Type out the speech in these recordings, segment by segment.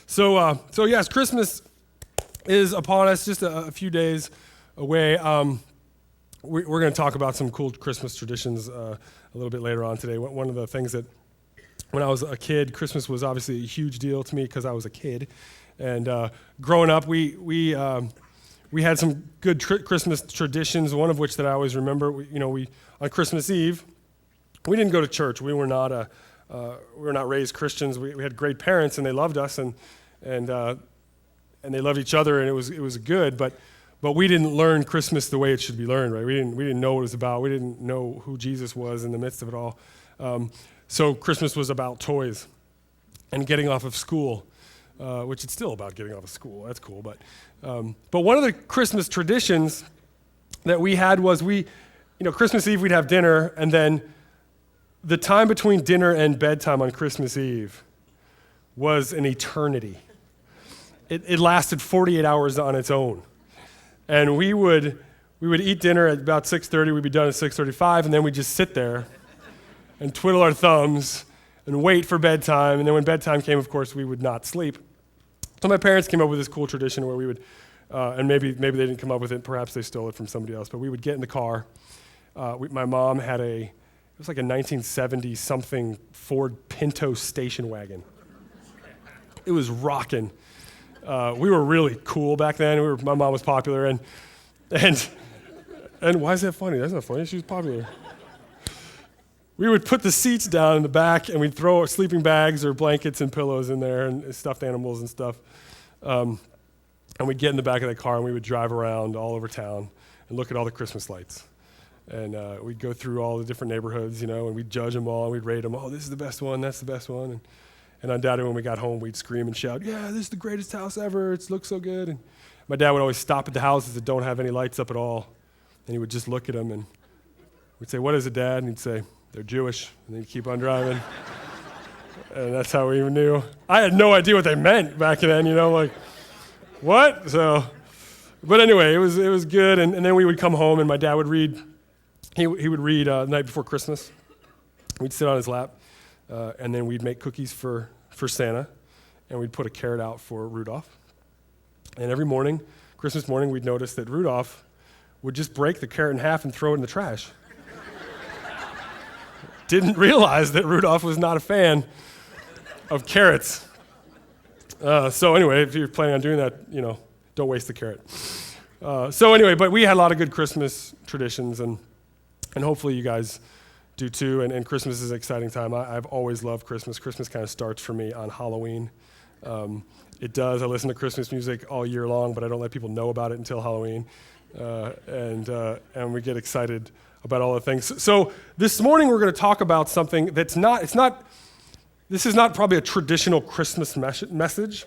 So yes, Christmas is upon us, just a few days away. We're going to talk about some cool Christmas traditions a little bit later on today. One of the things that, when I was a kid, Christmas was obviously a huge deal to me because I was a kid. And growing up, we had some good Christmas traditions. One of which that I always remember, we on Christmas Eve, we didn't go to church. We were not raised Christians. We had great parents, and they loved us, and they loved each other, and it was good. But we didn't learn Christmas the way it should be learned, right? We didn't know what it was about. We didn't know who Jesus was in the midst of it all. So Christmas was about toys and getting off of school, which it's still about getting off of school. That's cool. But one of the Christmas traditions that we had was Christmas Eve we'd have dinner, and then the time between dinner and bedtime on Christmas Eve was an eternity. It lasted 48 hours on its own. And we would eat dinner at about 6:30, we'd be done at 6:35, and then we'd just sit there and twiddle our thumbs and wait for bedtime. And then when bedtime came, of course, we would not sleep. So my parents came up with this cool tradition where we would, and maybe they didn't come up with it, perhaps they stole it from somebody else, but we would get in the car. My mom had it was like a 1970-something Ford Pinto station wagon. It was rocking. We were really cool back then. My mom was popular, and why is that funny? That's not funny. She was popular. We would put the seats down in the back, and we'd throw sleeping bags or blankets and pillows in there, and stuffed animals and stuff. And we'd get in the back of the car, and we would drive around all over town and look at all the Christmas lights. And we'd go through all the different neighborhoods, and we'd judge them all, and we'd rate them. Oh, this is the best one. That's the best one. And undoubtedly, when we got home, we'd scream and shout, "Yeah, this is the greatest house ever. It looks so good." And my dad would always stop at the houses that don't have any lights up at all, and he would just look at them, and we'd say, "What is it, Dad?" And he'd say, "They're Jewish." And then he'd keep on driving. And that's how we knew. I had no idea what they meant back then, like, what? But anyway, it was good. And then we would come home, and my dad would read. He would read the night before Christmas. We'd sit on his lap, and then we'd make cookies for Santa, and we'd put a carrot out for Rudolph. And every morning, Christmas morning, we'd notice that Rudolph would just break the carrot in half and throw it in the trash. Didn't realize that Rudolph was not a fan of carrots. So anyway, if you're planning on doing that, don't waste the carrot. So anyway, but we had a lot of good Christmas traditions, and hopefully you guys do too, and Christmas is an exciting time. I've always loved Christmas. Christmas kind of starts for me on Halloween. It does. I listen to Christmas music all year long, but I don't let people know about it until Halloween, and we get excited about all the things. So this morning we're going to talk about something this is not probably a traditional Christmas message.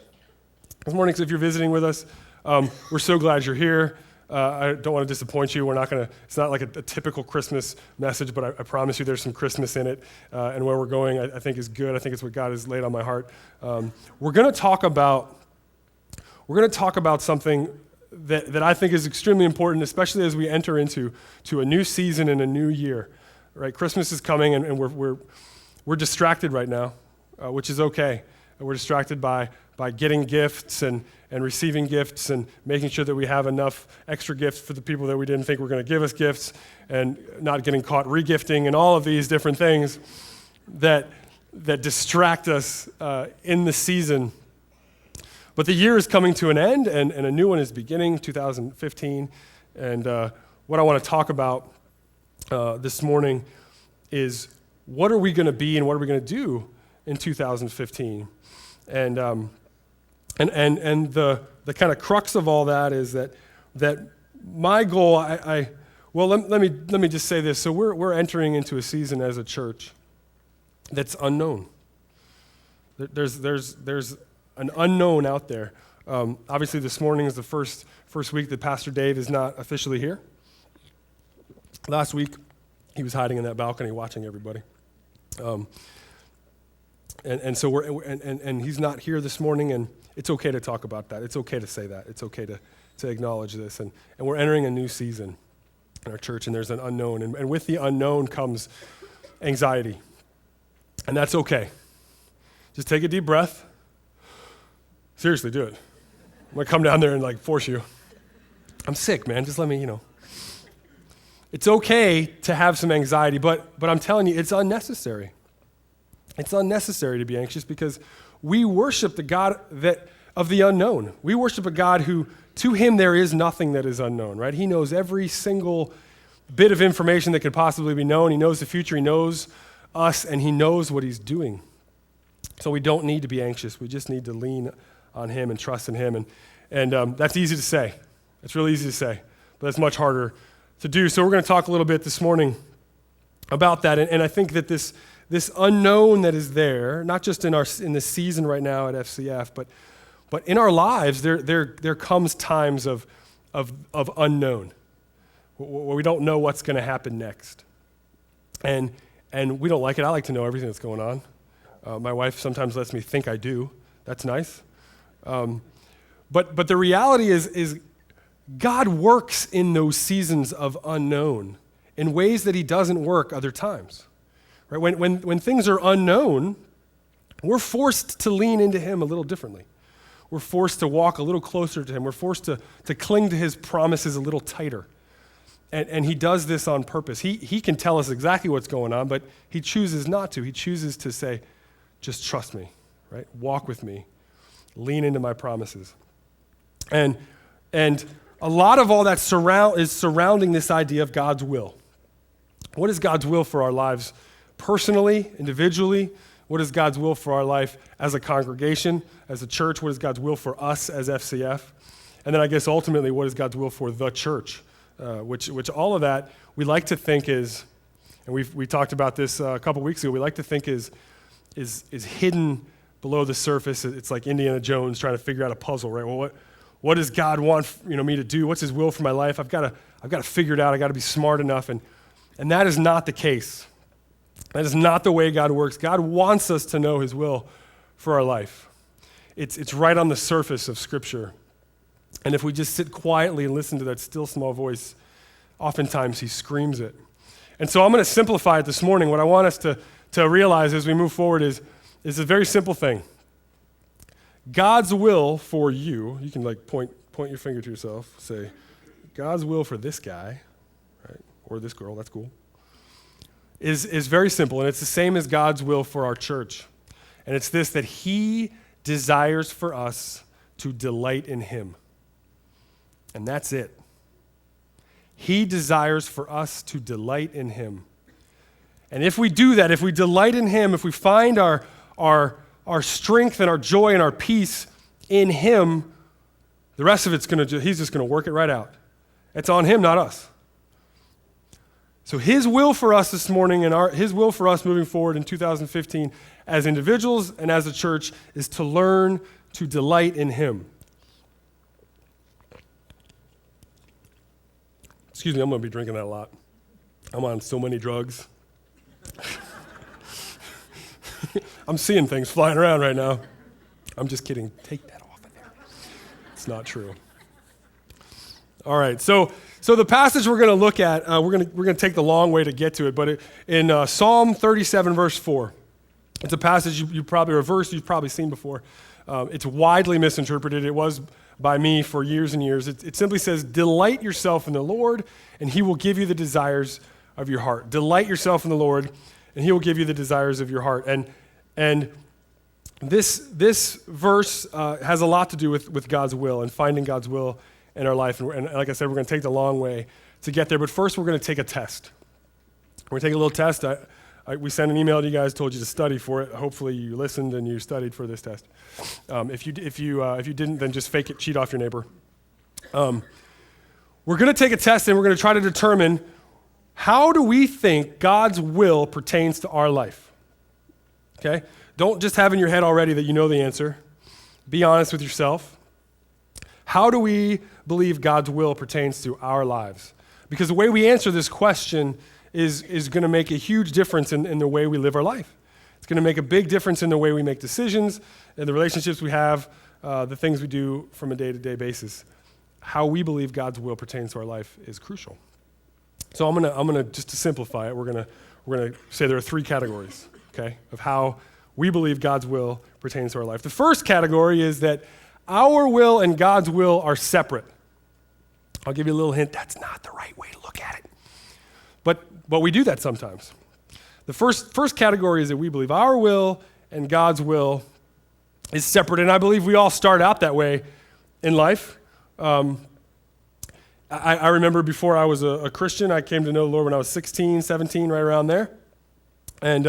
This morning, so if you're visiting with us, we're so glad you're here. I don't want to disappoint you. It's not like a typical Christmas message, but I promise you there's some Christmas in it. And where we're going, I think is good. I think it's what God has laid on my heart. We're going to talk about something that I think is extremely important, especially as we enter into a new season and a new year. Right? Christmas is coming, and we're distracted right now, which is okay. We're distracted by getting gifts and receiving gifts and making sure that we have enough extra gifts for the people that we didn't think were going to give us gifts, and not getting caught regifting, and all of these different things that distract us in the season. But the year is coming to an end, and a new one is beginning, 2015. And what I want to talk about this morning is what are we going to be and what are we going to do in 2015? And the kind of crux of all that is that my goal, let me just say this. So we're entering into a season as a church that's unknown. There's an unknown out there. Obviously, this morning is the first week that Pastor Dave is not officially here. Last week, he was hiding in that balcony watching everybody. And so he's not here this morning, and it's okay to talk about that. It's okay to say that. It's okay to acknowledge this. And we're entering a new season in our church, and there's an unknown. And with the unknown comes anxiety. And that's okay. Just take a deep breath. Seriously, do it. I'm going to come down there and like force you. I'm sick, man. Just let me, It's okay to have some anxiety, but I'm telling you, it's unnecessary. It's unnecessary to be anxious because we worship the God of the unknown. We worship a God who, to him, there is nothing that is unknown, right? He knows every single bit of information that could possibly be known. He knows the future. He knows us, and he knows what he's doing. So we don't need to be anxious. We just need to lean on him and trust in him. And that's easy to say. It's really easy to say, but it's much harder to do. So we're going to talk a little bit this morning about that. And I think that this unknown that is there, not just in this season right now at FCF, but in our lives, there comes times of unknown, where we don't know what's going to happen next. And we don't like it. I like to know everything that's going on. My wife sometimes lets me think I do. That's nice. But the reality is God works in those seasons of unknown in ways that he doesn't work other times. Right? When things are unknown, we're forced to lean into him a little differently. We're forced to walk a little closer to him. We're forced to cling to his promises a little tighter. And he does this on purpose. He can tell us exactly what's going on, but he chooses not to. He chooses to say, just trust me, right? Walk with me. Lean into my promises. And a lot of all that is surrounding this idea of God's will. What is God's will for our lives personally, individually? What is God's will for our life as a congregation, as a church? What is God's will for us as FCF? And then I guess ultimately, what is God's will for the church? Which all of that we like to think is, and we talked about this a couple weeks ago, we like to think is hidden below the surface. It's like Indiana Jones trying to figure out a puzzle, right? Well, what does God want me to do? What's his will for my life? I've got to figure it out. I've got to be smart enough. And that is not the case. That is not the way God works. God wants us to know his will for our life. It's right on the surface of Scripture. And if we just sit quietly and listen to that still small voice, oftentimes he screams it. And so I'm going to simplify it this morning. What I want us to realize as we move forward is a very simple thing. God's will for you, you can like point your finger to yourself, say, God's will for this guy, right, or this girl, that's cool, is very simple, and it's the same as God's will for our church. And it's this, that he desires for us to delight in him. And that's it. He desires for us to delight in him. And if we do that, if we delight in him, if we find our strength and our joy and our peace in him, the rest of he's just going to work it right out. It's on him, not us. So his will for us this morning and his will for us moving forward in 2015 as individuals and as a church is to learn to delight in him. Excuse me, I'm going to be drinking that a lot. I'm on so many drugs. I'm seeing things flying around right now. I'm just kidding. Take that off of there. It's not true. All right, so the passage we're going to look at, we're going to take the long way to get to it, but in Psalm 37, verse 4, it's a passage you probably, or a verse you've probably seen before. It's widely misinterpreted. It was by me for years and years. It simply says, delight yourself in the Lord, and he will give you the desires of your heart. Delight yourself in the Lord, and he will give you the desires of your heart. And this verse has a lot to do with God's will and finding God's will in our life. And like I said, we're going to take the long way to get there. But first, we're going to take a test. We're going to take a little test. We sent an email to you guys, told you to study for it. Hopefully, you listened and you studied for this test. If you didn't, then just fake it, cheat off your neighbor. We're going to take a test, and we're going to try to determine how do we think God's will pertains to our life. Okay? Don't just have in your head already that you know the answer. Be honest with yourself. How do we believe God's will pertains to our lives? Because the way we answer this question is going to make a huge difference in the way we live our life. It's going to make a big difference in the way we make decisions, in the relationships we have, the things we do from a day-to-day basis. How we believe God's will pertains to our life is crucial. So I'm gonna just to simplify it, we're gonna say there are three categories, okay, of how we believe God's will pertains to our life. The first category is that our will and God's will are separate. I'll give you a little hint. That's not the right way to look at it. But we do that sometimes. The first category is that we believe our will and God's will is separate, and I believe we all start out that way in life. I remember before I was a Christian, I came to know the Lord when I was 16, 17, right around there. And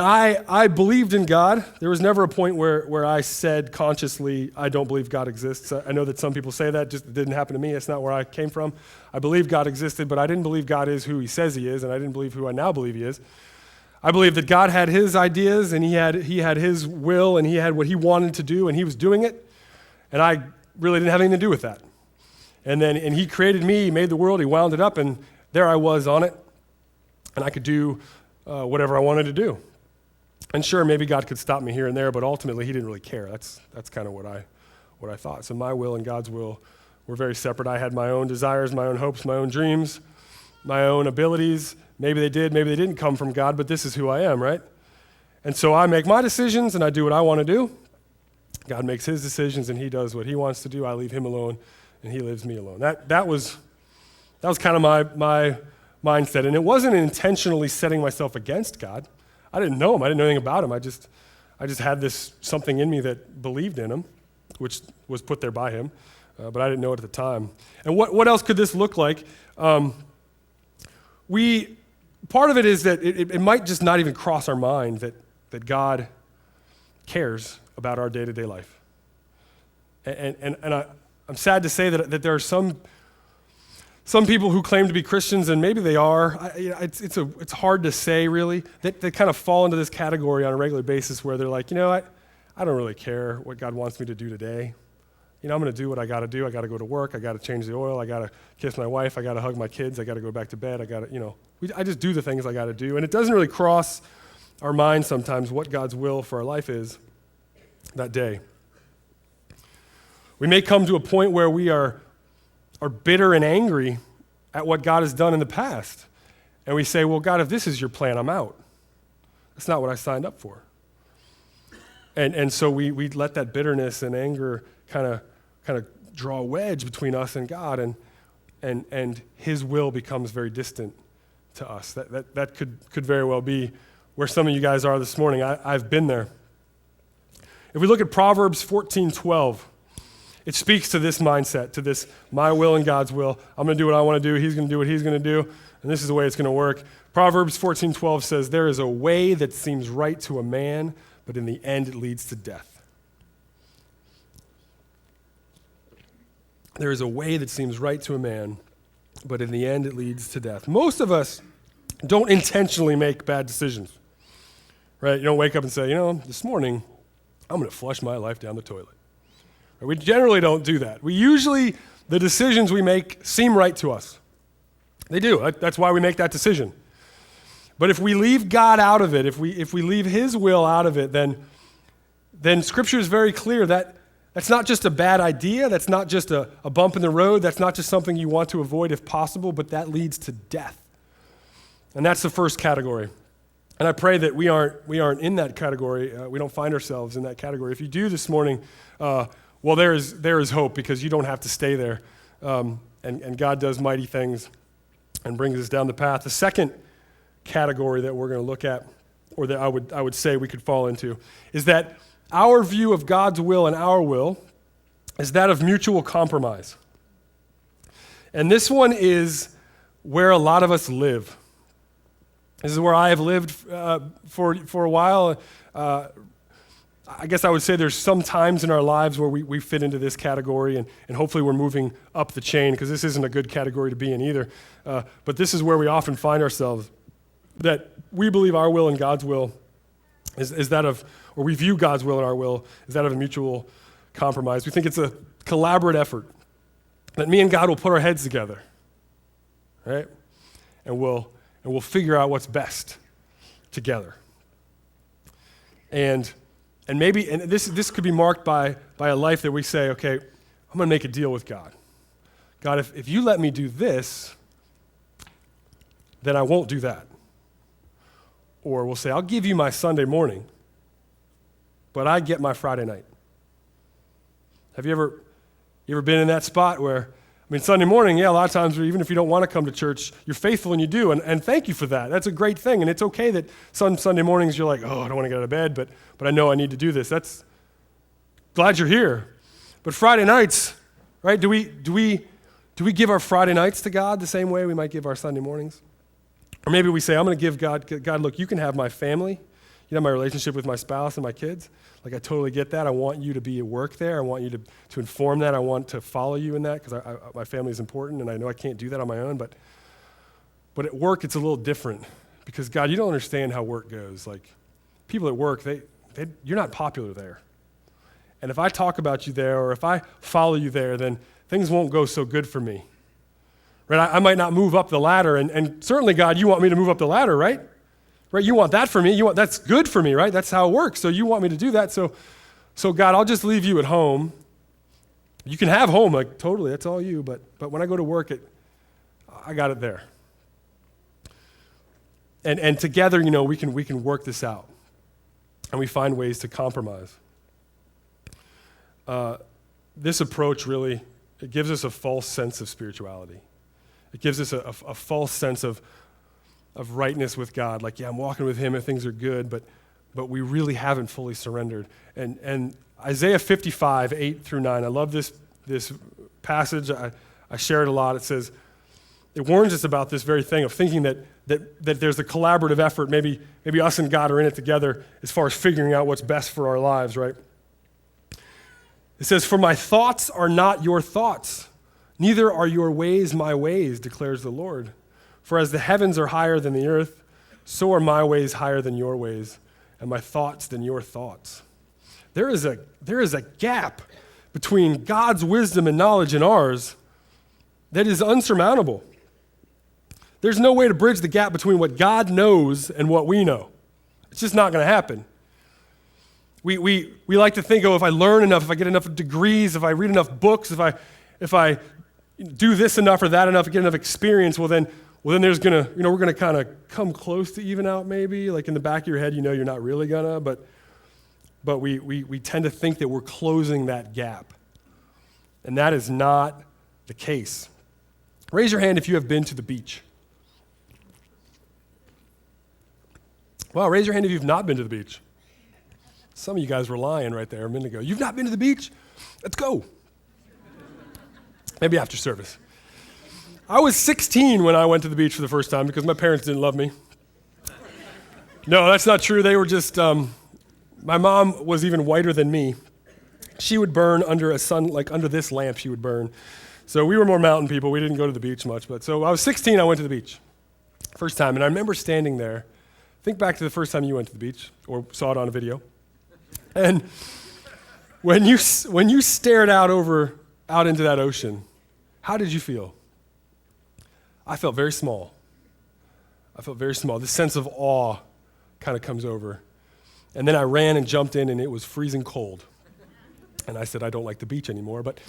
I believed in God. There was never a point where I said consciously, I don't believe God exists. I know that some people say that, just didn't happen to me. That's not where I came from. I believe God existed, but I didn't believe God is who he says he is, and I didn't believe who I now believe he is. I believe that God had his ideas, and he had his will, and he had what he wanted to do, and he was doing it, and I really didn't have anything to do with that. And he created me, he made the world, he wound it up, and there I was on it, and I could do whatever I wanted to do. And sure, maybe God could stop me here and there, but ultimately he didn't really care. That's kind of what I thought. So my will and God's will were very separate. I had my own desires, my own hopes, my own dreams, my own abilities. Maybe they did, maybe they didn't come from God, but this is who I am, right? And so I make my decisions and I do what I want to do. God makes his decisions and he does what he wants to do. I leave him alone and he leaves me alone. That was kind of my mindset. And it wasn't intentionally setting myself against God. I didn't know him. I didn't know anything about him. I just had this something in me that believed in him, which was put there by him, but I didn't know it at the time. And what else could this look like? Part of it is that it might just not even cross our mind that God cares about our day-to-day life. And I'm sad to say that there are some people who claim to be Christians, and maybe they are. It's hard to say, really. They kind of fall into this category on a regular basis where they're like, I don't really care what God wants me to do today. I'm going to do what I got to do. I got to go to work. I got to change the oil. I got to kiss my wife. I got to hug my kids. I got to go back to bed. I just do the things I got to do. And it doesn't really cross our mind sometimes what God's will for our life is that day. We may come to a point where we are bitter and angry at what God has done in the past. And we say, well, God, if this is your plan, I'm out. That's not what I signed up for. And so we let that bitterness and anger kind of draw a wedge between us and God, and his will becomes very distant to us. That could very well be where some of you guys are this morning. I've been there. If we look at Proverbs 14:12, it speaks to this mindset, to this my will and God's will. I'm going to do what I want to do. He's going to do what he's going to do. And this is the way it's going to work. Proverbs 14:12 says, there is a way that seems right to a man, but in the end it leads to death. There is a way that seems right to a man, but in the end it leads to death. Most of us don't intentionally make bad decisions, right? You don't wake up and say, this morning I'm going to flush my life down the toilet. We generally don't do that. The decisions we make seem right to us. They do. That's why we make that decision. But if we leave God out of it, if we leave his will out of it, then Scripture is very clear that that's not just a bad idea, that's not just a bump in the road, that's not just something you want to avoid if possible, but that leads to death. And that's the first category. And I pray that we aren't in that category. We don't find ourselves in that category. If you do this morning, well, there is hope, because you don't have to stay there. And God does mighty things and brings us down the path. The second category that we're going to look at, or that I would say we could fall into, is that our view of God's will and our will is that of mutual compromise. And this one is where a lot of us live. This is where I have lived for a while. I guess I would say there's some times in our lives where we fit into this category, and hopefully we're moving up the chain, because this isn't a good category to be in either. But this is where we often find ourselves, that we believe our will and God's will is that of, or we view God's will and our will is that of a mutual compromise. We think it's a collaborative effort, that me and God will put our heads together, right? And we'll figure out what's best together. And maybe this could be marked by a life that we say, okay, I'm going to make a deal with God. God, if you let me do this, then I won't do that. Or we'll say, I'll give you my Sunday morning, but I get my Friday night. You ever been in that spot where, Sunday morning, yeah, a lot of times, even if you don't want to come to church, you're faithful and you do, and thank you for that. That's a great thing, and it's okay that some Sunday mornings you're like, oh, I don't want to get out of bed, but I know I need to do this. That's glad you're here. But Friday nights, right? Do we give our Friday nights to God the same way we might give our Sunday mornings? Or maybe we say, I'm going to give God, look, you can have my family. You can have my relationship with my spouse and my kids. Like, I totally get that. I want you to be at work there. I want you to inform that. I want to follow you in that because my family is important, and I know I can't do that on my own. But at work, it's a little different because, God, you don't understand how work goes. Like, people at work, you're not popular there. And if I talk about you there or if I follow you there, then things won't go so good for me. Right? I might not move up the ladder, and certainly, God, you want me to move up the ladder, right? Right? You want that for me. That's good for me, right? That's how it works. So you want me to do that. So God, I'll just leave you at home. You can have home, like totally. That's all you. But when I go to work, I got it there. And together, we can work this out, and we find ways to compromise. This approach really, it gives us a false sense of spirituality. It gives us a false sense of rightness with God. Like, yeah, I'm walking with him and things are good, but we really haven't fully surrendered. And Isaiah 55, 8 through 9, I love this passage. I share it a lot. It says, it warns us about this very thing of thinking that there's a collaborative effort. Maybe us and God are in it together as far as figuring out what's best for our lives, right? It says, for my thoughts are not your thoughts, neither are your ways my ways, declares the Lord. For as the heavens are higher than the earth, so are my ways higher than your ways, and my thoughts than your thoughts. There is a gap between God's wisdom and knowledge and ours that is unsurmountable. There's no way to bridge the gap between what God knows and what we know. It's just not going to happen. We like to think, if I learn enough, if I get enough degrees, if I read enough books, if I do this enough or that enough, get enough experience, well then there's gonna, we're gonna kind of come close to even out maybe. Like in the back of your head, you're not really gonna, but we tend to think that we're closing that gap. And that is not the case. Raise your hand if you have been to the beach. Wow, raise your hand if you've not been to the beach. Some of you guys were lying right there a minute ago. You've not been to the beach? Let's go. Maybe after service. I was 16 when I went to the beach for the first time because my parents didn't love me. No, that's not true. They were just, my mom was even whiter than me. She would burn under a sun, like under this lamp she would burn. So we were more mountain people. We didn't go to the beach much. But so I was 16, I went to the beach. First time. And I remember standing there. Think back to the first time you went to the beach or saw it on a video. And when you stared out into that ocean, how did you feel? I felt very small. This sense of awe kind of comes over. And then I ran and jumped in, and it was freezing cold. And I said, I don't like the beach anymore. But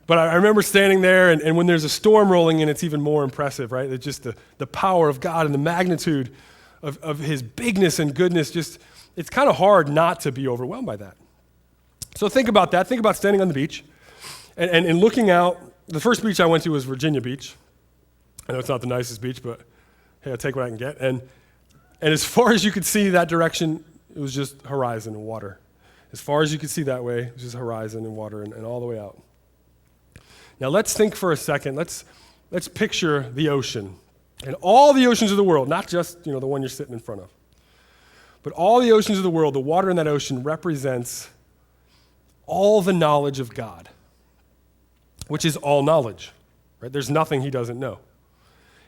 I remember standing there, and when there's a storm rolling in, it's even more impressive, right? It's just the power of God and the magnitude of his bigness and goodness. Just, it's kind of hard not to be overwhelmed by that. So think about that. Think about standing on the beach and looking out. The first beach I went to was Virginia Beach. I know it's not the nicest beach, but hey, I'll take what I can get. And as far as you could see that direction, it was just horizon and water. As far as you could see that way, it was just horizon and water and all the way out. Now let's think for a second. Let's picture the ocean. And all the oceans of the world, not just the one you're sitting in front of, but all the oceans of the world, the water in that ocean represents all the knowledge of God, which is all knowledge. Right? There's nothing he doesn't know.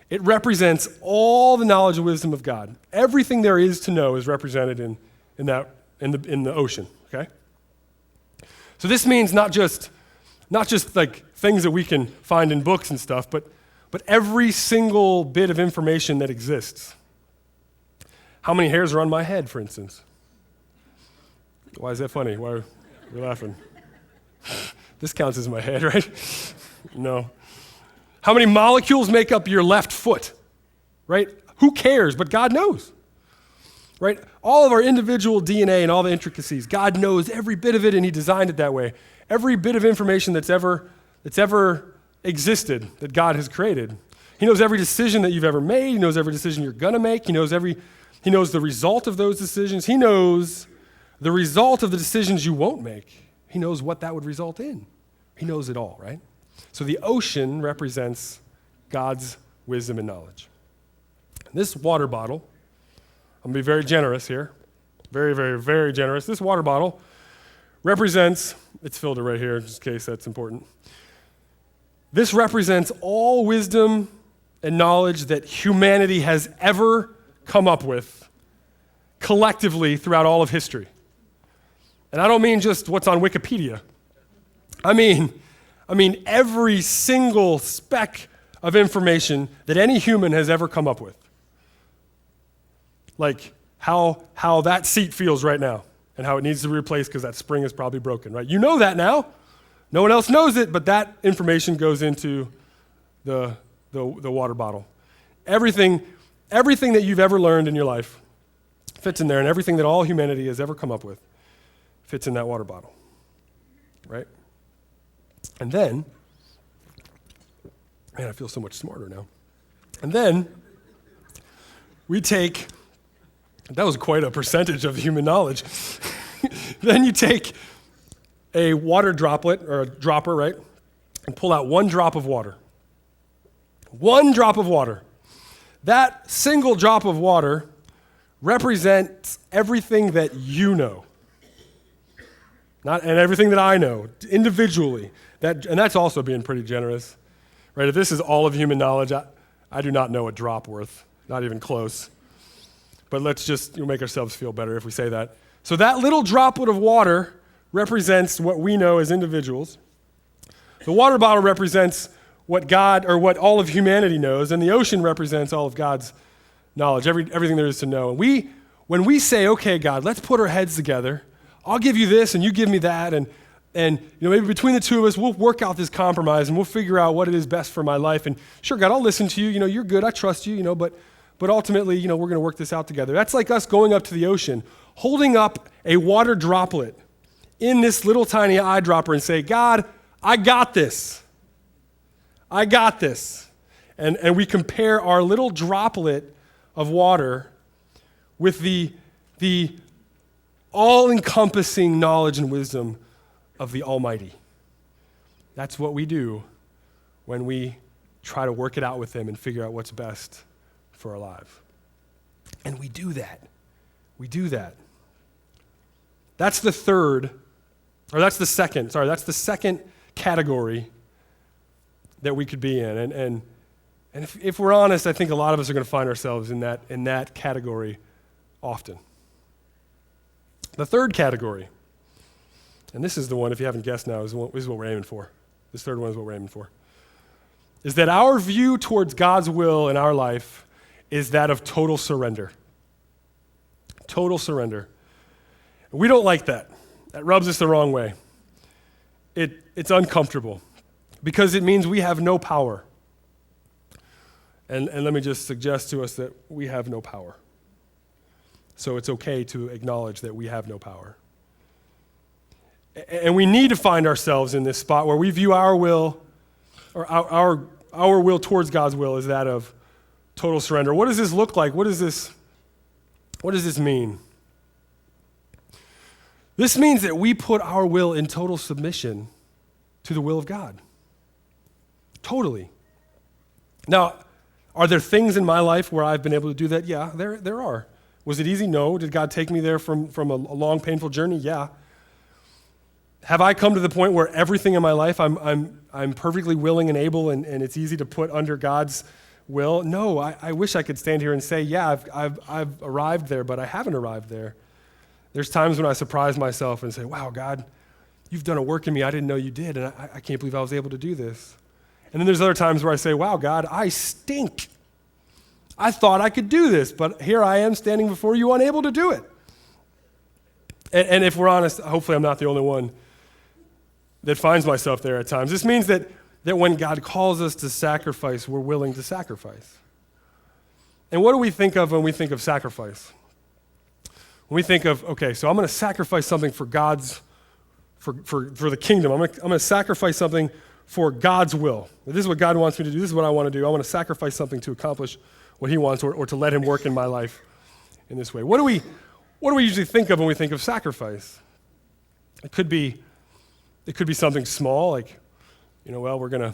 It represents all the knowledge and wisdom of God. Everything there is to know is represented in the ocean. Okay. So this means not just like things that we can find in books and stuff, but every single bit of information that exists. How many hairs are on my head, for instance? Why is that funny? Why are you laughing? This counts as my head, right? No. How many molecules make up your left foot, right? Who cares? But God knows, right? All of our individual DNA and all the intricacies, God knows every bit of it, and he designed it that way. every bit of information that's ever existed that God has created. He knows every decision that you've ever made. He knows every decision you're going to make. He knows the result of those decisions. He knows the result of the decisions you won't make. He knows what that would result in. He knows it all, right? So the ocean represents God's wisdom and knowledge. This water bottle, I'm going to be very generous here. Very, very, very generous. This water bottle represents, it's filled right here, just in case that's important. This represents all wisdom and knowledge that humanity has ever come up with collectively throughout all of history. And I don't mean just what's on Wikipedia. I mean every single speck of information that any human has ever come up with. Like how that seat feels right now and how it needs to be replaced because that spring is probably broken, right? You know that now. No one else knows it, but that information goes into the water bottle. Everything that you've ever learned in your life fits in there, and everything that all humanity has ever come up with fits in that water bottle, right? And then, man, I feel so much smarter now. And then we take, that was quite a percentage of human knowledge. Then you take a water droplet, or a dropper, right, and pull out one drop of water. One drop of water. That single drop of water represents everything that you know. And everything that I know, individually. And that's also being pretty generous. Right? If this is all of human knowledge, I do not know a drop worth, not even close. But let's just make ourselves feel better if we say that. So that little droplet of water represents what we know as individuals. The water bottle represents what God, or what all of humanity knows, and the ocean represents all of God's knowledge, everything there is to know. And when we say, okay, God, let's put our heads together, I'll give you this and you give me that, and maybe between the two of us, we'll work out this compromise and we'll figure out what it is best for my life. And sure, God, I'll listen to you. You're good. I trust you. But ultimately, we're going to work this out together. That's like us going up to the ocean, holding up a water droplet in this little tiny eyedropper and say, God, I got this. I got this. And we compare our little droplet of water with the all-encompassing knowledge and wisdom of the Almighty. That's what we do when we try to work it out with Him and figure out what's best for our lives. And we do that. We do that. That's the second category that we could be in. And if we're honest, I think a lot of us are going to find ourselves in that category often. The third category, and this is the one, if you haven't guessed now, this is what we're aiming for. This third one is what we're aiming for. Is that our view towards God's will in our life is that of total surrender. Total surrender. We don't like that. That rubs us the wrong way. It's uncomfortable because it means we have no power. And let me just suggest to us that we have no power. So it's okay to acknowledge that we have no power. And we need to find ourselves in this spot where we view our will, or our will towards God's will, as that of total surrender. What does this look like? What does this mean? This means that we put our will in total submission to the will of God. Totally. Now, are there things in my life where I've been able to do that? Yeah, there are. Was it easy? No. Did God take me there from a long, painful journey? Yeah. Have I come to the point where everything in my life I'm perfectly willing and able and it's easy to put under God's will? No. I wish I could stand here and say, yeah, I've arrived there, but I haven't arrived there. There's times when I surprise myself and say, wow, God, you've done a work in me I didn't know you did, and I can't believe I was able to do this. And then there's other times where I say, wow, God, I stink. I thought I could do this, but here I am standing before you unable to do it. And if we're honest, hopefully I'm not the only one that finds myself there at times. This means that when God calls us to sacrifice, we're willing to sacrifice. And what do we think of when we think of sacrifice? When we think of, okay, so I'm going to sacrifice something for God's for the kingdom. I'm going to sacrifice something for God's will. This is what God wants me to do. This is what I want to do. I want to sacrifice something to accomplish what he wants or to let him work in my life in this way. What do we usually think of when we think of sacrifice? It could be something small, like, we're going to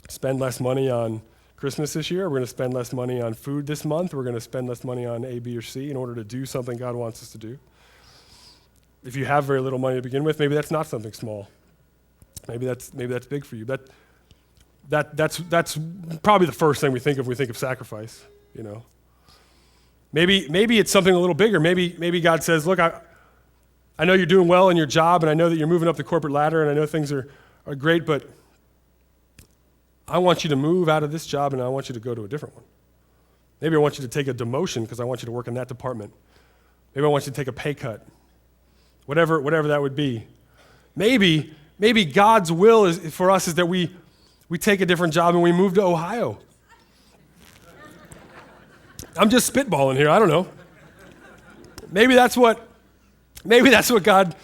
spend less money on Christmas this year. We're going to spend less money on food this month. We're going to spend less money on A, B, or C in order to do something God wants us to do. If you have very little money to begin with, maybe that's not something small. Maybe that's big for you. That's probably the first thing we think of when we think of sacrifice. Maybe it's something a little bigger. Maybe God says, look, I know you're doing well in your job, and I know that you're moving up the corporate ladder, and I know things are great, but I want you to move out of this job, and I want you to go to a different one. Maybe I want you to take a demotion because I want you to work in that department. Maybe I want you to take a pay cut. Whatever that would be. Maybe God's will for us is that we take a different job and we move to Ohio. I'm just spitballing here. I don't know. Maybe that's what God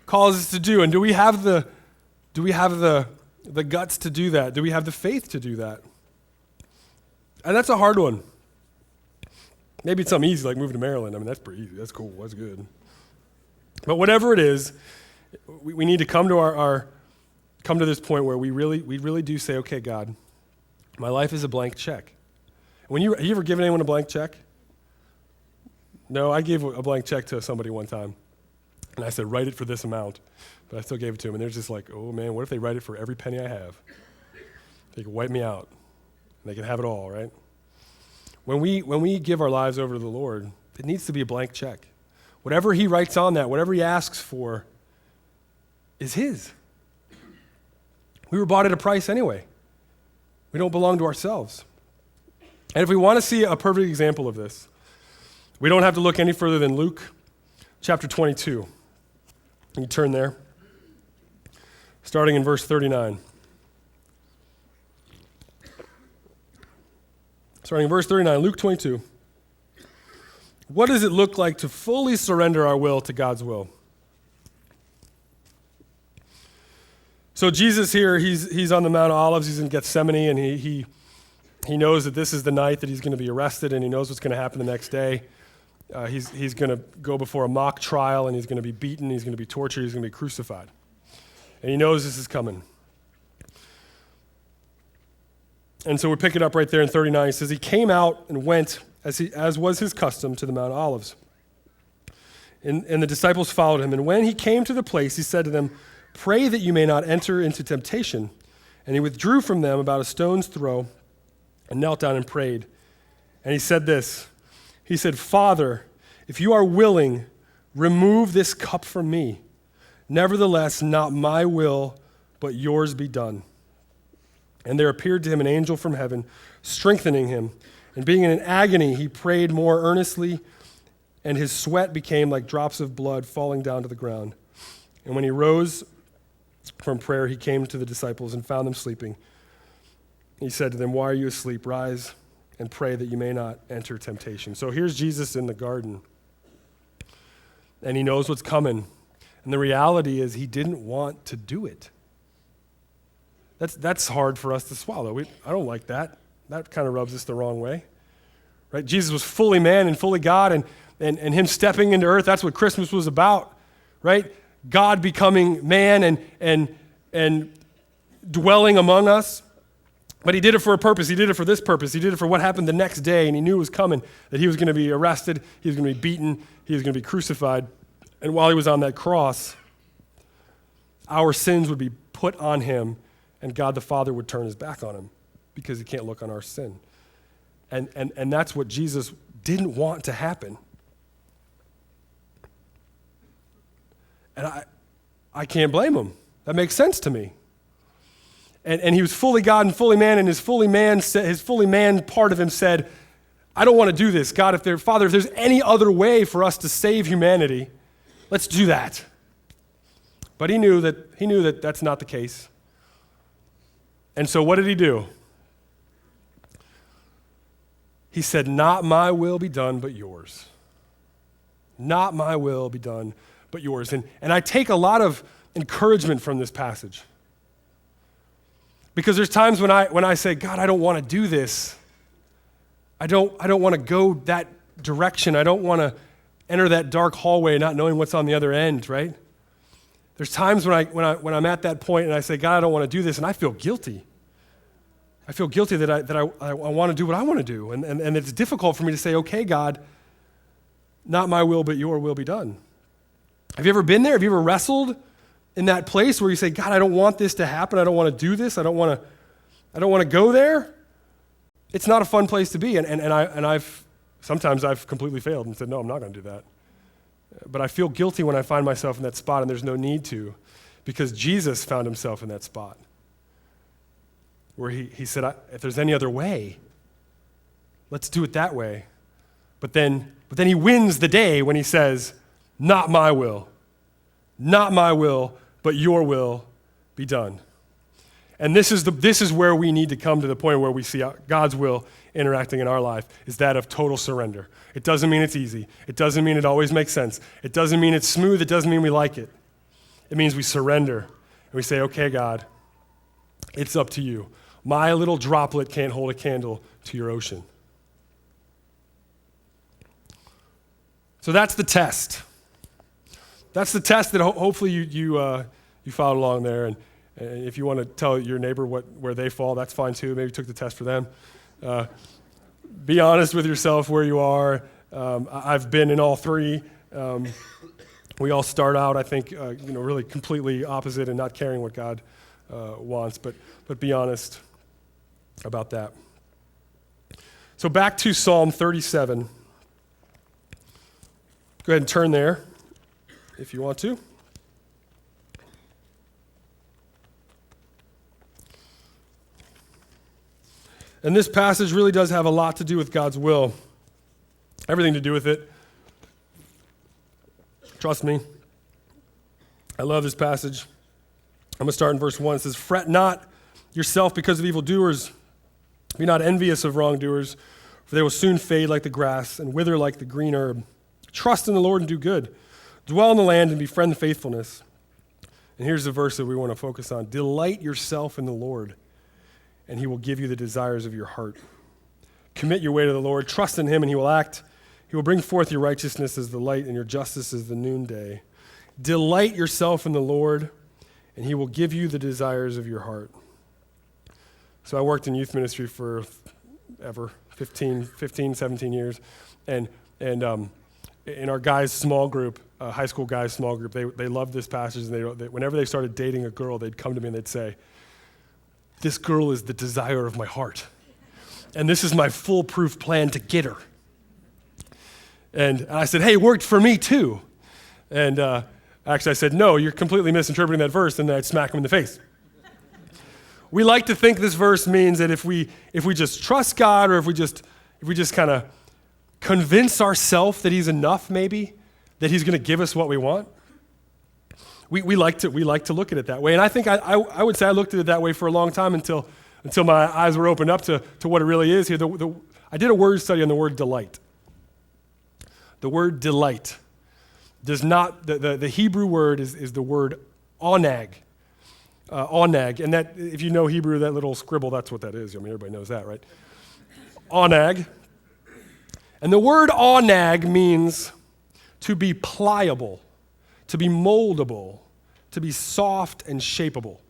calls us to do. And do we have the guts to do that? Do we have the faith to do that? And that's a hard one. Maybe it's something easy like moving to Maryland. I mean, that's pretty easy. That's cool. That's good. But whatever it is, we need to come to this point where we really do say, okay, God, my life is a blank check. Have you ever given anyone a blank check? No, I gave a blank check to somebody one time, and I said, write it for this amount, but I still gave it to them, and they're just like, oh man, what if they write it for every penny I have? They can wipe me out, and they can have it all, right? When we give our lives over to the Lord, it needs to be a blank check. Whatever he writes on that, whatever he asks for, is his. We were bought at a price anyway. We don't belong to ourselves. And if we want to see a perfect example of this, we don't have to look any further than Luke chapter 22. You turn there, starting in verse 39. Starting in verse 39, Luke 22. What does it look like to fully surrender our will to God's will? So Jesus here, he's on the Mount of Olives, he's in Gethsemane, and he knows that this is the night that he's going to be arrested, and he knows what's going to happen the next day. He's going to go before a mock trial, and he's going to be beaten, he's going to be tortured, he's going to be crucified. And he knows this is coming. And so we pick it up right there in 39. He says, he came out and went, as was his custom, to the Mount of Olives. And the disciples followed him. And when he came to the place, he said to them, pray that you may not enter into temptation. And he withdrew from them about a stone's throw and knelt down and prayed. And he said this, he said, Father, if you are willing, remove this cup from me. Nevertheless, not my will, but yours be done. And there appeared to him an angel from heaven, strengthening him. And being in an agony, he prayed more earnestly, and his sweat became like drops of blood falling down to the ground. And when he rose from prayer, he came to the disciples and found them sleeping. He said to them, why are you asleep? Rise and pray that you may not enter temptation. So here's Jesus in the garden, and he knows what's coming. And the reality is he didn't want to do it. That's hard for us to swallow. I don't like that. That kind of rubs us the wrong way. Right? Jesus was fully man and fully God, and him stepping into earth, that's what Christmas was about. Right? God becoming man and dwelling among us. But he did it for a purpose. He did it for this purpose. He did it for what happened the next day, and he knew it was coming, that he was going to be arrested, he was going to be beaten, he was going to be crucified. And while he was on that cross, our sins would be put on him, and God the Father would turn his back on him because he can't look on our sin. And that's what Jesus didn't want to happen. And I can't blame him. That makes sense to me. And he was fully God and fully man, and his fully man part of him said, I don't want to do this. God, if there's any other way for us to save humanity, let's do that. But he knew that that's not the case. And so what did he do? He said, not my will be done, but yours. Not my will be done, but yours. And I take a lot of encouragement from this passage. Because there's times when I say, God, I don't want to do this. I don't want to go that direction. I don't want to enter that dark hallway not knowing what's on the other end, right? There's times when I'm at that point and I say, God, I don't want to do this, and I feel guilty. I feel guilty that I want to do what I want to do. And it's difficult for me to say, okay, God, not my will, but your will be done. Have you ever been there? Have you ever wrestled in that place where you say, God, I don't want this to happen. I don't want to do this. I don't want to go there? It's not a fun place to be. And I've sometimes completely failed and said, no, I'm not going to do that. But I feel guilty when I find myself in that spot, and there's no need to, because Jesus found himself in that spot where he said, if there's any other way, let's do it that way. But then he wins the day when he says, not my will, but your will be done. And this is where we need to come to the point where we see God's will interacting in our life, is that of total surrender. It doesn't mean it's easy. It doesn't mean it always makes sense. It doesn't mean it's smooth. It doesn't mean we like it. It means we surrender and we say, okay, God, it's up to you. My little droplet can't hold a candle to your ocean. So that's the test. That's the test that hopefully you followed along there. And if you want to tell your neighbor where they fall, that's fine too. Maybe you took the test for them. Be honest with yourself where you are. I've been in all three. We all start out, I think, really completely opposite and not caring what God wants. But be honest about that. So back to Psalm 37. Go ahead and turn there if you want to. And this passage really does have a lot to do with God's will. Everything to do with it. Trust me. I love this passage. I'm going to start in verse 1. It says, fret not yourself because of evildoers. Be not envious of wrongdoers, for they will soon fade like the grass and wither like the green herb. Trust in the Lord and do good. Dwell in the land and befriend faithfulness. And here's the verse that we want to focus on. Delight yourself in the Lord, and he will give you the desires of your heart. Commit your way to the Lord. Trust in him, and he will act. He will bring forth your righteousness as the light and your justice as the noonday. Delight yourself in the Lord, and he will give you the desires of your heart. So I worked in youth ministry for 15, 17 years. And in our guys' small group, high school guys' small group, they loved this passage. And they whenever they started dating a girl, they'd come to me and they'd say, this girl is the desire of my heart. And this is my foolproof plan to get her. And I said, hey, it worked for me too. And actually I said, no, you're completely misinterpreting that verse. And then I'd smack him in the face. We like to think this verse means that if we just trust God, or if we just kind of convince ourselves that he's enough, maybe, that he's going to give us what we want. We like to look at it that way. And I think I would say I looked at it that way for a long time until my eyes were opened up to what it really is here. I did a word study on the word delight. The word delight does not, the Hebrew word is the word onag. Onag, and that, if you know Hebrew, that little scribble, that's what that is. I mean, everybody knows that, right? Onag. And the word onag means to be pliable, to be moldable, to be soft and shapeable.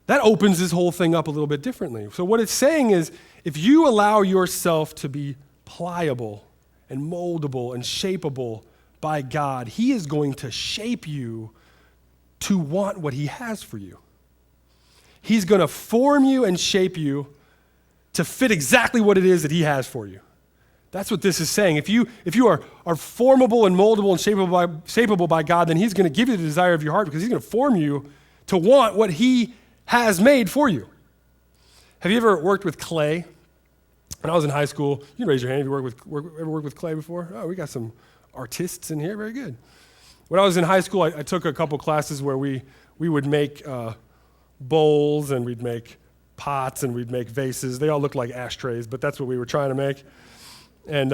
That opens this whole thing up a little bit differently. So what it's saying is, if you allow yourself to be pliable and moldable and shapeable by God, he is going to shape you to want what he has for you. He's going to form you and shape you to fit exactly what it is that he has for you. That's what this is saying. If you are formable and moldable and shapeable by God, then he's going to give you the desire of your heart, because he's going to form you to want what he has made for you. Have you ever worked with clay? When I was in high school, you can raise your hand if you ever worked with clay before. Oh, we got some artists in here. Very good. When I was in high school, I took a couple classes where we would make bowls, and we'd make pots, and we'd make vases. They all looked like ashtrays, but that's what we were trying to make. And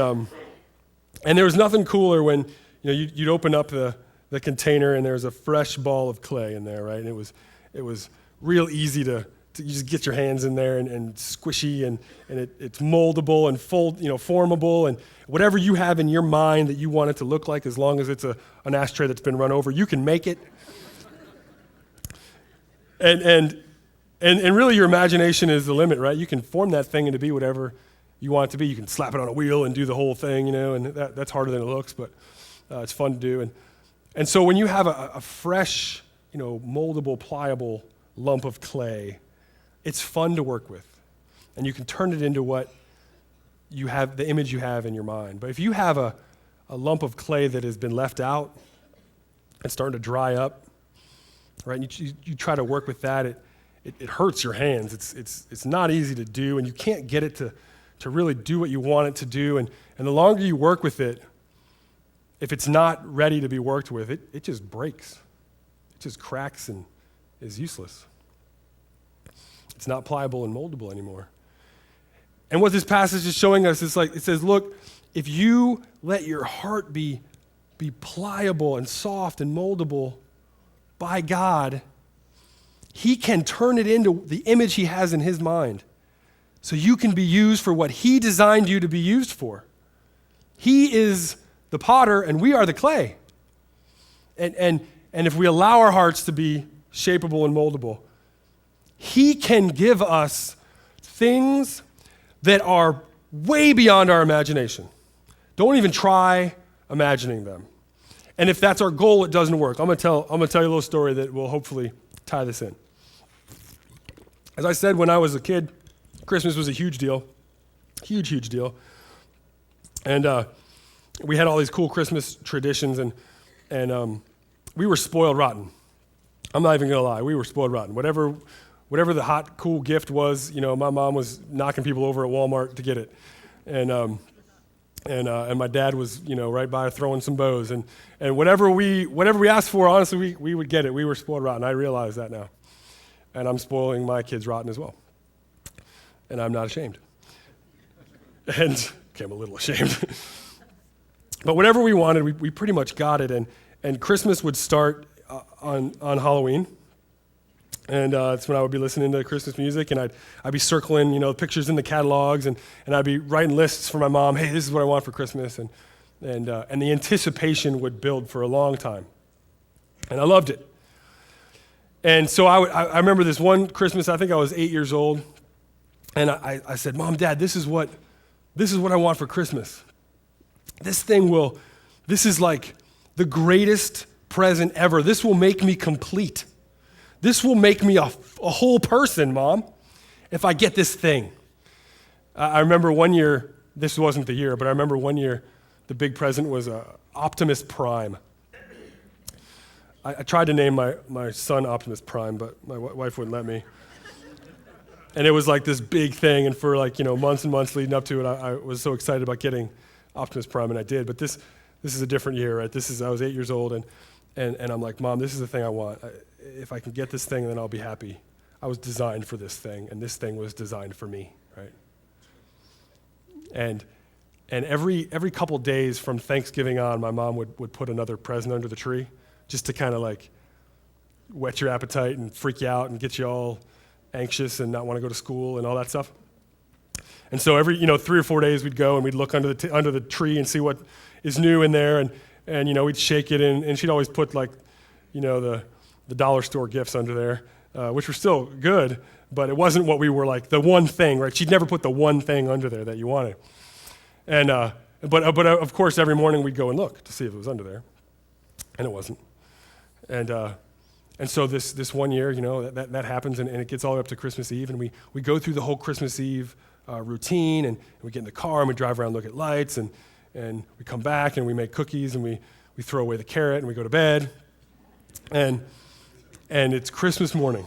there was nothing cooler when you'd open up the the container, and there was a fresh ball of clay in there, right? And it was real easy to you just get your hands in there and squishy, and it's moldable and formable, and whatever you have in your mind that you want it to look like, as long as it's an ashtray that's been run over, you can make it. And really your imagination is the limit, right? You can form that thing into be whatever you want it to be. You can slap it on a wheel and do the whole thing, and that's harder than it looks, but it's fun to do. And so when you have a fresh, moldable, pliable lump of clay, it's fun to work with. And you can turn it into what you have, the image you have in your mind. But if you have a lump of clay that has been left out and starting to dry up, right, and you try to work with that, it hurts your hands. It's not easy to do, and you can't get it to really do what you want it to do. And the longer you work with it, if it's not ready to be worked with, it just breaks. It just cracks and is useless. It's not pliable and moldable anymore. And what this passage is showing us is it says, look, if you let your heart be pliable and soft and moldable by God, He can turn it into the image He has in His mind. So you can be used for what He designed you to be used for. He is the potter and we are the clay. And if we allow our hearts to be shapeable and moldable, He can give us things that are way beyond our imagination. Don't even try imagining them. And if that's our goal, it doesn't work. I'm gonna tell you a little story that will hopefully tie this in. As I said, when I was a kid, Christmas was a huge deal. Huge deal. And we had all these cool Christmas traditions, and we were spoiled rotten. I'm not even gonna lie, we were spoiled rotten. Whatever the hot, cool gift was, my mom was knocking people over at Walmart to get it. And my dad was, right by throwing some bows. And whatever we asked for, honestly, we would get it. We were spoiled rotten. I realize that now. And I'm spoiling my kids rotten as well. And I'm not ashamed. And okay, I'm a little ashamed. But whatever we wanted, we pretty much got it. And Christmas would start on Halloween. And that's when I would be listening to Christmas music, and I'd be circling, pictures in the catalogs, and I'd be writing lists for my mom. Hey, this is what I want for Christmas, and the anticipation would build for a long time, and I loved it. And so I remember this one Christmas. I think I was 8 years old, and I said, "Mom, Dad, this is what I want for Christmas. This is like the greatest present ever. This will make me complete. This will make me a whole person, Mom, if I get this thing." I remember one year, this wasn't the year, but I remember one year the big present was Optimus Prime. I tried to name my son Optimus Prime, but my wife wouldn't let me. And it was like this big thing, and for months and months leading up to it, I was so excited about getting Optimus Prime, and I did. But this is a different year, right? I was 8 years old, and I'm like, "Mom, this is the thing I want. If I can get this thing, then I'll be happy. I was designed for this thing, and this thing was designed for me," right? And every couple days from Thanksgiving on, my mom would put another present under the tree, just to kind of whet your appetite and freak you out and get you all anxious and not want to go to school and all that stuff. And so every 3 or 4 days we'd go and we'd look under the tree and see what is new in there, and we'd shake it, and she'd always put the dollar store gifts under there, which were still good, but it wasn't what we were the one thing, right? She'd never put the one thing under there that you wanted. And but of course every morning we'd go and look to see if it was under there, and it wasn't. And so this one year, that happens, and it gets all the way up to Christmas Eve, and we go through the whole Christmas Eve routine, and we get in the car and we drive around and look at lights, and we come back and we make cookies, and we throw away the carrot and we go to bed, and it's Christmas morning.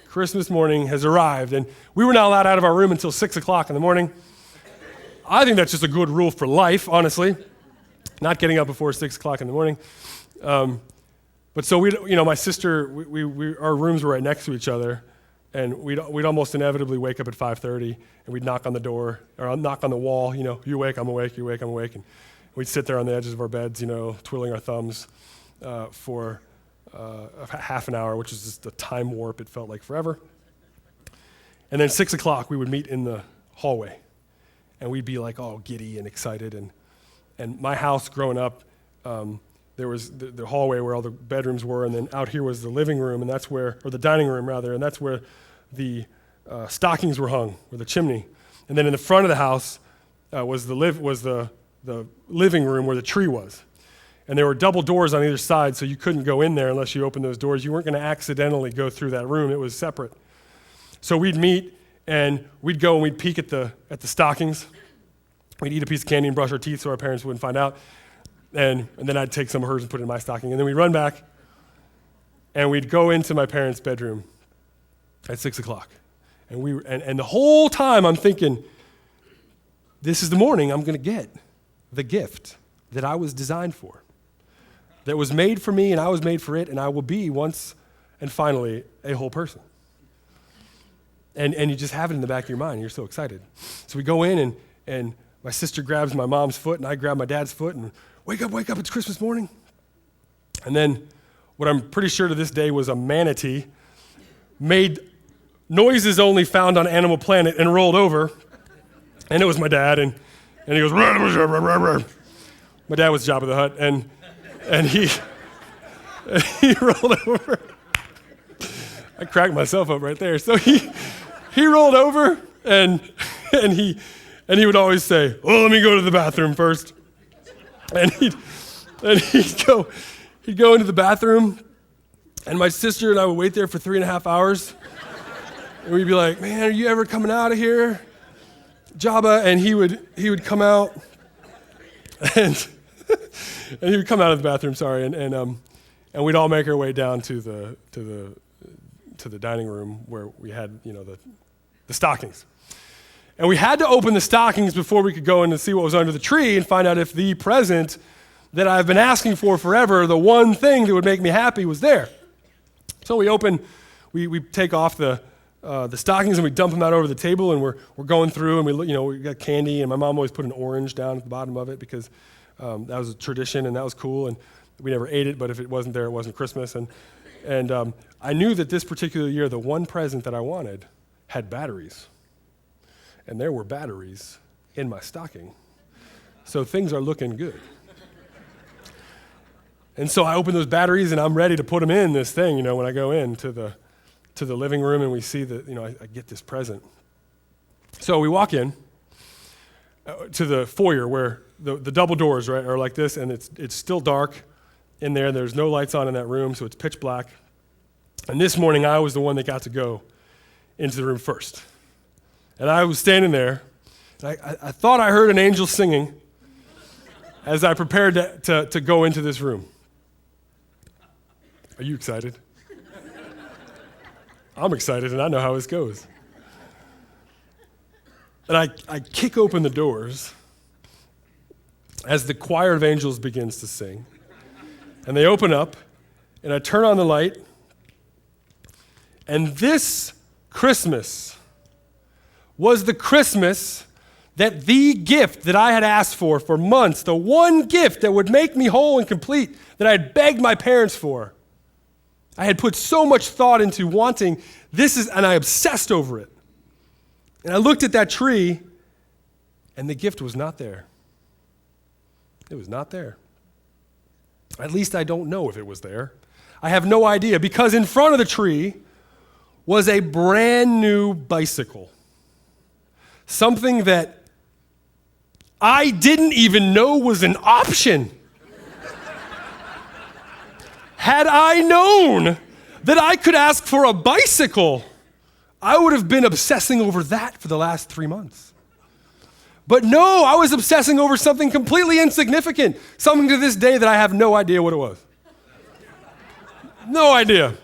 Christmas morning has arrived, and we were not allowed out of our room until 6 o'clock in the morning. I think that's just a good rule for life, honestly, not getting up before 6 o'clock in the morning. But so my sister, our rooms were right next to each other, and we'd almost inevitably wake up at 5:30, and we'd knock on the door, or knock on the wall, you awake, I'm awake, you awake, I'm awake, and we'd sit there on the edges of our beds, twiddling our thumbs, for half an hour, which is just a time warp. It felt like forever. And then 6 o'clock, we would meet in the hallway. And we'd be like all giddy and excited. And my house growing up, there was the hallway where all the bedrooms were, and then out here was the living room, and that's where, or the dining room rather, and that's where the stockings were hung, or the chimney. And then in the front of the house was the living room where the tree was. And there were double doors on either side, so you couldn't go in there unless you opened those doors. You weren't going to accidentally go through that room. It was separate. So we'd meet, and we'd go and we'd peek at the stockings. We'd eat a piece of candy and brush our teeth so our parents wouldn't find out. And then I'd take some of hers and put it in my stocking. And then we'd run back, and we'd go into my parents' bedroom at 6 o'clock. And the whole time I'm thinking, this is the morning I'm going to get the gift that I was designed for, that was made for me and I was made for it, and I will be once and finally a whole person. And you just have it in the back of your mind, and you're so excited. So we go in, and my sister grabs my mom's foot, and I grab my dad's foot, and wake up, it's Christmas morning. And then what I'm pretty sure to this day was a manatee made noises only found on Animal Planet and rolled over. And it was my dad, and he goes, rah, rah, rah, rah, rah. My dad was Jabba the Hutt, and he rolled over. I cracked myself up right there. So he rolled over, and he would always say, well, let me go to the bathroom first. And he'd go into the bathroom, and my sister and I would wait there for 3.5 hours. And we'd be like, man, are you ever coming out of here, Jabba? And he would come out, and he would come out of the bathroom, sorry, and we'd all make our way down to the dining room where we had, the stockings. And we had to open the stockings before we could go in and see what was under the tree and find out if the present that I've been asking for forever, the one thing that would make me happy, was there. So we take off the stockings and we dump them out over the table, and we're going through, and we got candy, and my mom always put an orange down at the bottom of it because that was a tradition and that was cool, and we never ate it, but if it wasn't there, it wasn't Christmas. And I knew that this particular year, the one present that I wanted had batteries. And there were batteries in my stocking. So things are looking good. And so I open those batteries, and I'm ready to put them in this thing, when I go into the living room and we see that, I get this present. So we walk in to the foyer where the double doors, right, are like this, and it's still dark in there. There's no lights on in that room, so it's pitch black. And this morning, I was the one that got to go into the room first. And I was standing there, and I thought I heard an angel singing as I prepared to go into this room. Are you excited? I'm excited, and I know how this goes. And I kick open the doors as the choir of angels begins to sing. And they open up, and I turn on the light. And this Christmas was the Christmas that the gift that I had asked for months, the one gift that would make me whole and complete, that I had begged my parents for. I had put so much thought into wanting and I obsessed over it. And I looked at that tree, and the gift was not there. It was not there. At least I don't know if it was there. I have no idea, because in front of the tree was a brand new bicycle. Something that I didn't even know was an option. Had I known that I could ask for a bicycle, I would have been obsessing over that for the last 3 months. But no, I was obsessing over something completely insignificant, something to this day that I have no idea what it was. No idea.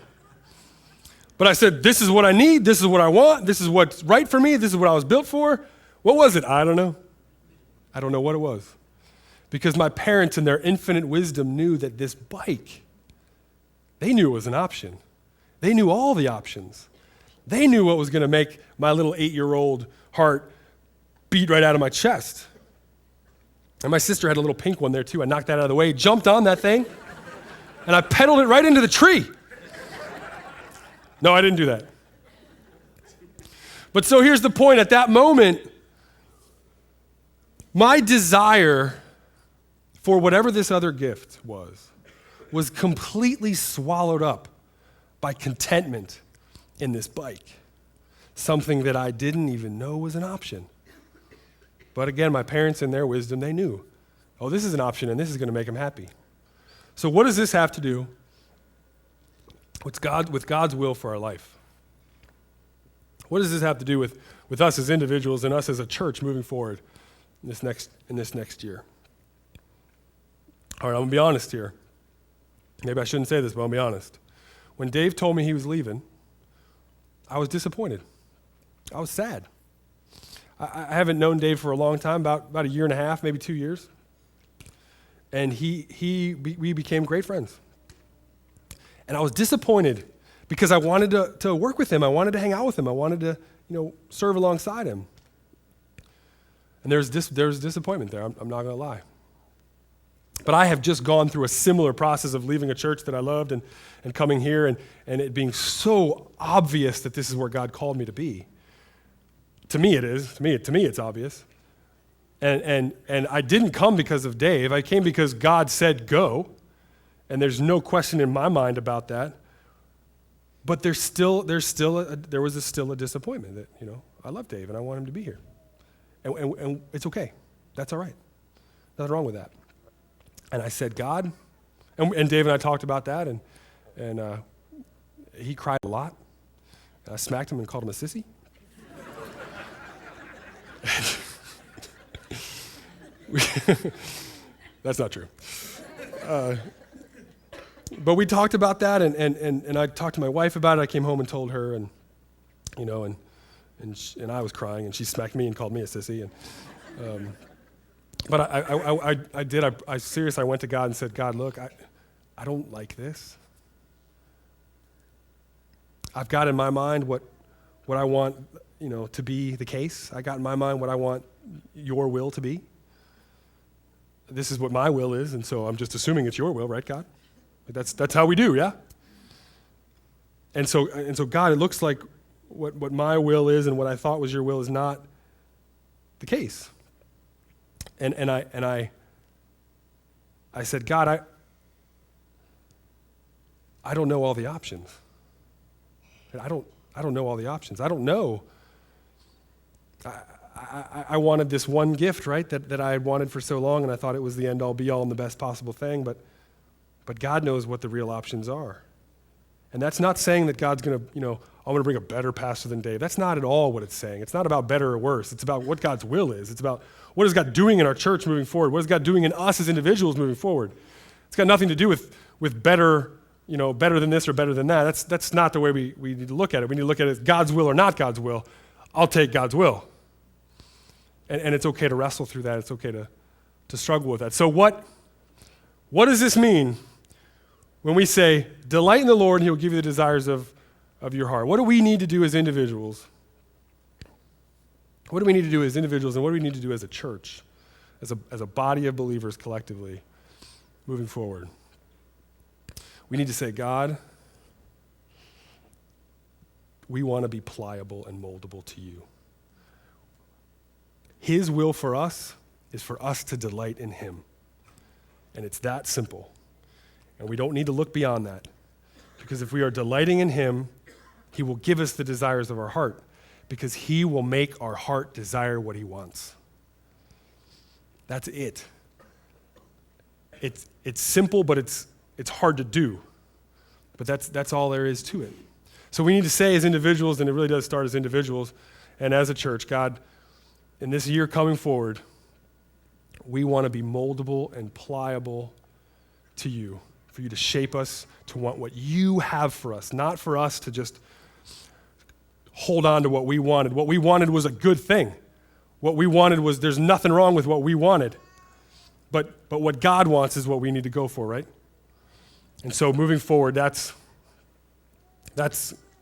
But I said, this is what I need, this is what I want, this is what's right for me, this is what I was built for. What was it? I don't know. I don't know what it was. Because my parents in their infinite wisdom knew that this bike, they knew it was an option. They knew all the options. They knew what was going to make my little 8-year-old heart beat right out of my chest. And my sister had a little pink one there too. I knocked that out of the way, jumped on that thing, and I pedaled it right into the tree. No, I didn't do that. But so here's the point. At that moment, my desire for whatever this other gift was completely swallowed up by contentment in this bike, something that I didn't even know was an option. But again, my parents in their wisdom, they knew, oh, this is an option and this is going to make them happy. So what does this have to do with God's will for our life? What does this have to do with us as individuals and us as a church moving forward in this next year? All right, I'm going to be honest here. Maybe I shouldn't say this, but I'll be honest. When Dave told me he was leaving, I was disappointed. I was sad. I haven't known Dave for a long time, about a year and a half, maybe 2 years. And we became great friends. And I was disappointed because I wanted to work with him. I wanted to hang out with him. I wanted to, serve alongside him. And there's disappointment there. I'm not going to lie. But I have just gone through a similar process of leaving a church that I loved and coming here and it being so obvious that this is where God called me to be. To me it is. To me it's obvious. And I didn't come because of Dave. I came because God said go. And there's no question in my mind about that. But there was still a disappointment that, I love Dave and I want him to be here. And it's okay. That's all right. Nothing wrong with that. And I said, God, and Dave and I talked about that, and he cried a lot. And I smacked him and called him a sissy. That's not true. But we talked about that, and I talked to my wife about it. I came home and told her, and I was crying, and she smacked me and called me a sissy. But I seriously, I went to God and said, God, look, I don't like this. I've got in my mind what I want, to be the case. I got in my mind what I want your will to be. This is what my will is, and so I'm just assuming it's your will, right, God? That's how we do, yeah? And so God, it looks like what my will is and what I thought was your will is not the case. And I said, God, I don't know all the options. I don't know all the options. I don't know. I wanted this one gift, right, that I had wanted for so long, and I thought it was the end-all, be-all, and the best possible thing, but God knows what the real options are. And that's not saying that God's going to, I'm going to bring a better pastor than Dave. That's not at all what it's saying. It's not about better or worse. It's about what God's will is. It's about what is God doing in our church moving forward? What is God doing in us as individuals moving forward? It's got nothing to do with better, better than this or better than that. That's not the way we need to look at it. We need to look at it as God's will or not God's will. I'll take God's will. And it's okay to wrestle through that. It's okay to struggle with that. So what does this mean when we say, delight in the Lord and He will give you the desires of your heart? What do we need to do as individuals? What do we need to do as individuals, and what do we need to do as a church, as a body of believers collectively moving forward? We need to say, God, we want to be pliable and moldable to you. His will for us is for us to delight in Him. And it's that simple. And we don't need to look beyond that. Because if we are delighting in Him, He will give us the desires of our heart. Because He will make our heart desire what He wants. That's it. It's simple, but it's hard to do. But that's all there is to it. So we need to say as individuals, and it really does start as individuals, and as a church, God, in this year coming forward, we want to be moldable and pliable to you, for you to shape us to want what you have for us, not for us to just hold on to what we wanted. What we wanted was a good thing. What we wanted was, there's nothing wrong with what we wanted. But what God wants is what we need to go for, right? And so moving forward, that's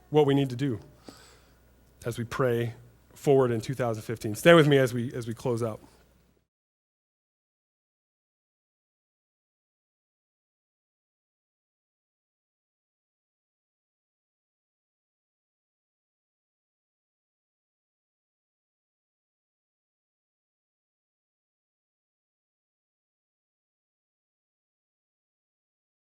what we need to do as we pray forward in 2015. Stand with me as we close out.